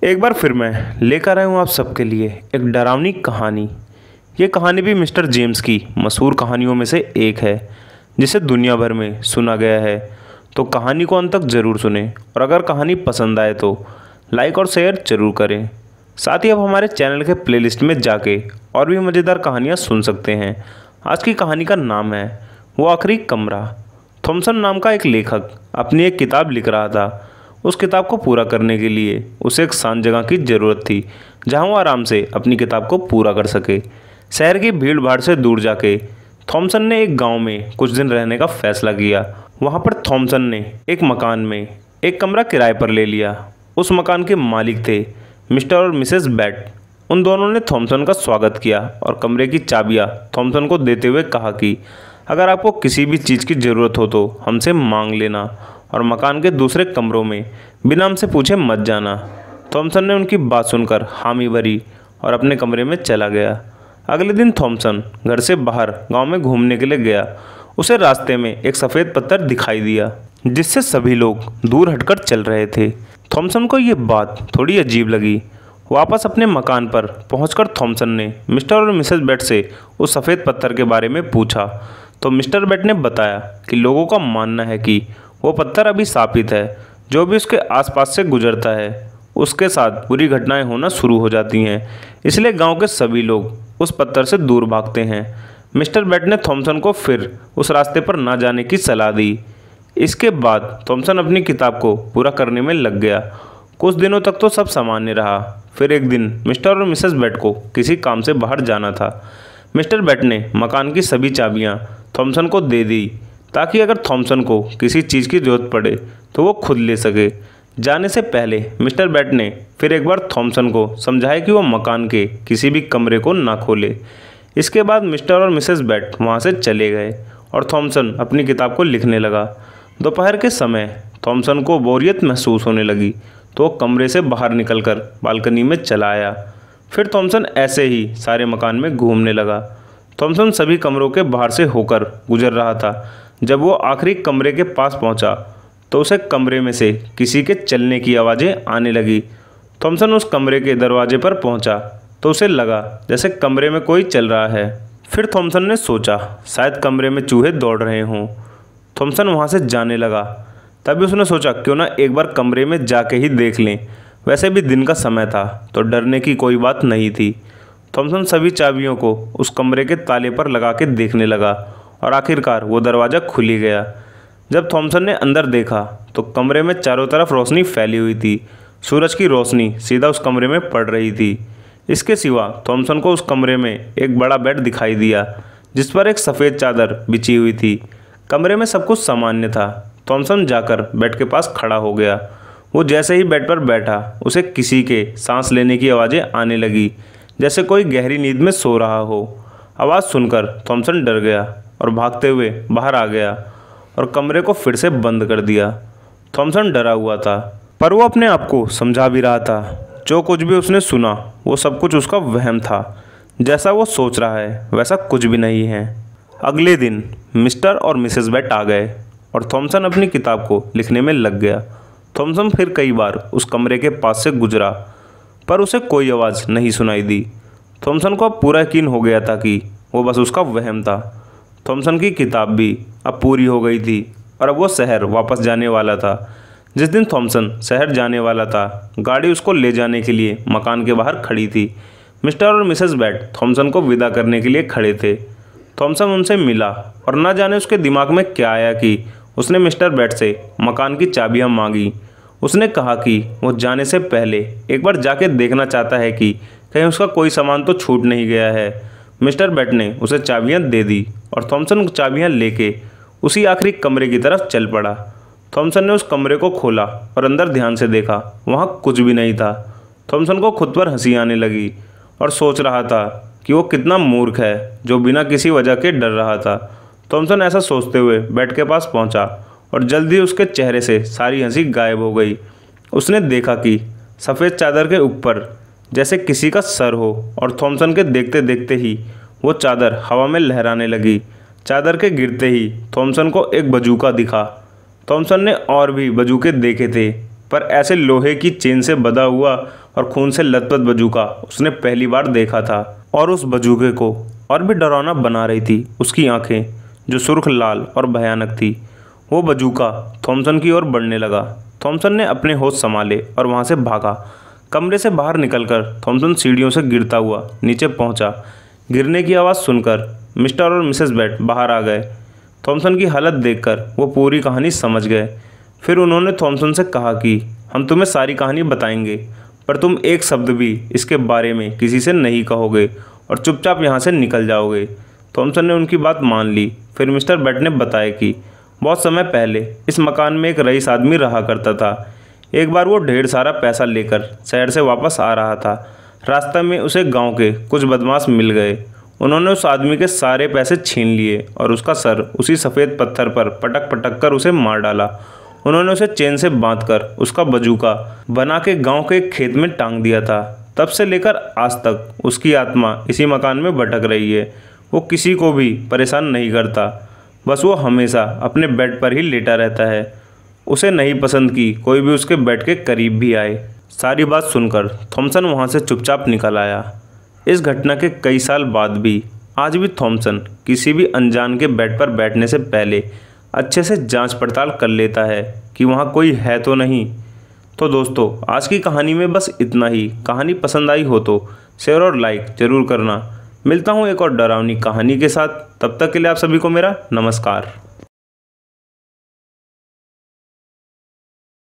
एक बार फिर मैं लेकर आया हूँ आप सबके लिए एक डरावनी कहानी। ये कहानी भी मिस्टर जेम्स की मशहूर कहानियों में से एक है, जिसे दुनिया भर में सुना गया है। तो कहानी को अंत तक ज़रूर सुनें और अगर कहानी पसंद आए तो लाइक और शेयर ज़रूर करें। साथ ही आप हमारे चैनल के प्लेलिस्ट में जाके और भी मज़ेदार कहानियाँ सुन सकते हैं। आज की कहानी का नाम है वो आखिरी कमरा। थॉमसन नाम का एक लेखक अपनी एक किताब लिख रहा था। उस किताब को पूरा करने के लिए उसे एक शांत जगह की ज़रूरत थी, जहां वो आराम से अपनी किताब को पूरा कर सके। शहर की भीड़ भाड़ से दूर जाके थॉमसन ने एक गांव में कुछ दिन रहने का फैसला किया। वहां पर थॉमसन ने एक मकान में एक कमरा किराए पर ले लिया। उस मकान के मालिक थे मिस्टर और मिसेस बैट। उन दोनों ने थॉमसन का स्वागत किया और कमरे की चाबियां थॉमसन को देते हुए कहा कि अगर आपको किसी भी चीज़ की ज़रूरत हो तो हमसे मांग लेना और मकान के दूसरे कमरों में बिना हमसे पूछे मत जाना। थॉमसन ने उनकी बात सुनकर हामी भरी और अपने कमरे में चला गया। अगले दिन थॉमसन घर से बाहर गांव में घूमने के लिए गया। उसे रास्ते में एक सफ़ेद पत्थर दिखाई दिया, जिससे सभी लोग दूर हटकर चल रहे थे। थॉमसन को ये बात थोड़ी अजीब लगी। वापस अपने मकान पर पहुंचकर थॉमसन ने मिस्टर और मिसेस बैट से उस सफ़ेद पत्थर के बारे में पूछा तो मिस्टर बैट ने बताया कि लोगों का मानना है कि वो पत्थर अभी शापित है। जो भी उसके आसपास से गुजरता है उसके साथ बुरी घटनाएं होना शुरू हो जाती हैं, इसलिए गांव के सभी लोग उस पत्थर से दूर भागते हैं। मिस्टर बैट ने थॉमसन को फिर उस रास्ते पर ना जाने की सलाह दी। इसके बाद थॉमसन अपनी किताब को पूरा करने में लग गया। कुछ दिनों तक तो सब सामान्य रहा। फिर एक दिन मिस्टर और मिसेस बैट को किसी काम से बाहर जाना था। मिस्टर बैट ने मकान की सभी चाबियाँ थॉमसन को दे दी, ताकि अगर थॉमसन को किसी चीज़ की ज़रूरत पड़े तो वो खुद ले सके। जाने से पहले मिस्टर बैट ने फिर एक बार थॉमसन को समझाया कि वो मकान के किसी भी कमरे को ना खोले। इसके बाद मिस्टर और मिसेस बैट वहाँ से चले गए और थॉमसन अपनी किताब को लिखने लगा। दोपहर के समय थॉमसन को बोरियत महसूस होने लगी तो वो कमरे से बाहर निकलकर बालकनी में चला आया। फिर थॉमसन ऐसे ही सारे मकान में घूमने लगा। थॉमसन सभी कमरों के बाहर से होकर गुजर रहा था। जब वो आखिरी कमरे के पास पहुंचा तो उसे कमरे में से किसी के चलने की आवाज़ें आने लगी। थॉमसन उस कमरे के दरवाजे पर पहुंचा तो उसे लगा जैसे कमरे में कोई चल रहा है। फिर थॉमसन ने सोचा शायद कमरे में चूहे दौड़ रहे हों। थॉमसन वहां से जाने लगा। तभी उसने सोचा क्यों ना एक बार कमरे में जाके ही देख लें। वैसे भी दिन का समय था तो डरने की कोई बात नहीं थी। थॉमसन सभी चाबियों को उस कमरे के ताले पर लगा के देखने लगा और आखिरकार वो दरवाज़ा खुल ही गया। जब थॉमसन ने अंदर देखा तो कमरे में चारों तरफ रोशनी फैली हुई थी। सूरज की रोशनी सीधा उस कमरे में पड़ रही थी। इसके सिवा थॉमसन को उस कमरे में एक बड़ा बेड दिखाई दिया, जिस पर एक सफ़ेद चादर बिछी हुई थी। कमरे में सब कुछ सामान्य था। थॉमसन जाकर बेड के पास खड़ा हो गया। वो जैसे ही बेड पर बैठा उसे किसी के सांस लेने की आवाज़ें आने लगी, जैसे कोई गहरी नींद में सो रहा हो। आवाज़ सुनकर थॉमसन डर गया और भागते हुए बाहर आ गया और कमरे को फिर से बंद कर दिया। थॉमसन डरा हुआ था, पर वो अपने आप को समझा भी रहा था जो कुछ भी उसने सुना वो सब कुछ उसका वहम था। जैसा वो सोच रहा है वैसा कुछ भी नहीं है। अगले दिन मिस्टर और मिसेस बैट आ गए और थॉमसन अपनी किताब को लिखने में लग गया। थॉमसन फिर कई बार उस कमरे के पास से गुजरा, पर उसे कोई आवाज़ नहीं सुनाई दी। थॉमसन को अब पूरा यकीन हो गया था कि वो बस उसका वहम था। थॉमसन की किताब भी अब पूरी हो गई थी और अब वो शहर वापस जाने वाला था। जिस दिन थॉमसन शहर जाने वाला था, गाड़ी उसको ले जाने के लिए मकान के बाहर खड़ी थी। मिस्टर और मिसेस बैट थॉमसन को विदा करने के लिए खड़े थे। थॉमसन उनसे मिला और न जाने उसके दिमाग में क्या आया कि उसने मिस्टर बैट से मकान की चाबियां मांगी। उसने कहा कि वो जाने से पहले एक बार जाके देखना चाहता है कि कहीं उसका कोई सामान तो छूट नहीं गया है। मिस्टर बैट ने उसे चाबियां दे दी और थॉमसन चाबियां लेके उसी आखिरी कमरे की तरफ चल पड़ा। थॉमसन ने उस कमरे को खोला और अंदर ध्यान से देखा। वहाँ कुछ भी नहीं था। थॉमसन को खुद पर हंसी आने लगी और सोच रहा था कि वो कितना मूर्ख है जो बिना किसी वजह के डर रहा था। थॉमसन ऐसा सोचते हुए बेड के पास पहुंचा और जल्दी उसके चेहरे से सारी हंसी गायब हो गई। उसने देखा कि सफ़ेद चादर के ऊपर जैसे किसी का सर हो और थॉमसन के देखते देखते ही वो चादर हवा में लहराने लगी। चादर के गिरते ही थॉमसन को एक बजूका दिखा। थॉमसन ने और भी बजूके देखे थे, पर ऐसे लोहे की चेन से बंधा हुआ और खून से लथपथ बजूका उसने पहली बार देखा था। और उस बजूके को और भी डरावना बना रही थी उसकी आंखें, जो सुर्ख लाल और भयानक थी। वो बजूका थॉमसन की ओर बढ़ने लगा। थॉमसन ने अपने होश संभाले और वहाँ से भागा। कमरे से बाहर निकलकर थॉमसन सीढ़ियों से गिरता हुआ नीचे पहुँचा। गिरने की आवाज़ सुनकर मिस्टर और मिसेस बेट बाहर आ गए। थॉमसन की हालत देखकर वो पूरी कहानी समझ गए। फिर उन्होंने थॉमसन से कहा कि हम तुम्हें सारी कहानी बताएंगे, पर तुम एक शब्द भी इसके बारे में किसी से नहीं कहोगे और चुपचाप यहाँ से निकल जाओगे। थॉमसन ने उनकी बात मान ली। फिर मिस्टर बेट ने बताया कि बहुत समय पहले इस मकान में एक रईस आदमी रहा करता था। एक बार वो ढेर सारा पैसा लेकर शहर से वापस आ रहा था। रास्ते में उसे गांव के कुछ बदमाश मिल गए। उन्होंने उस आदमी के सारे पैसे छीन लिए और उसका सर उसी सफ़ेद पत्थर पर पटक पटक कर उसे मार डाला। उन्होंने उसे चेन से बांधकर उसका बजूका बना के गांव के एक खेत में टांग दिया था। तब से लेकर आज तक उसकी आत्मा इसी मकान में भटक रही है। वो किसी को भी परेशान नहीं करता, बस वो हमेशा अपने बेड पर ही लेटा रहता है। उसे नहीं पसंद कि कोई भी उसके बेड के करीब भी आए। सारी बात सुनकर थॉमसन वहाँ से चुपचाप निकल आया। इस घटना के कई साल बाद भी आज भी थॉमसन किसी भी अनजान के बेड पर बैठने से पहले अच्छे से जांच पड़ताल कर लेता है कि वहाँ कोई है तो नहीं। तो दोस्तों, आज की कहानी में बस इतना ही। कहानी पसंद आई हो तो शेयर और लाइक ज़रूर करना। मिलता हूँ एक और डरावनी कहानी के साथ। तब तक के लिए आप सभी को मेरा नमस्कार।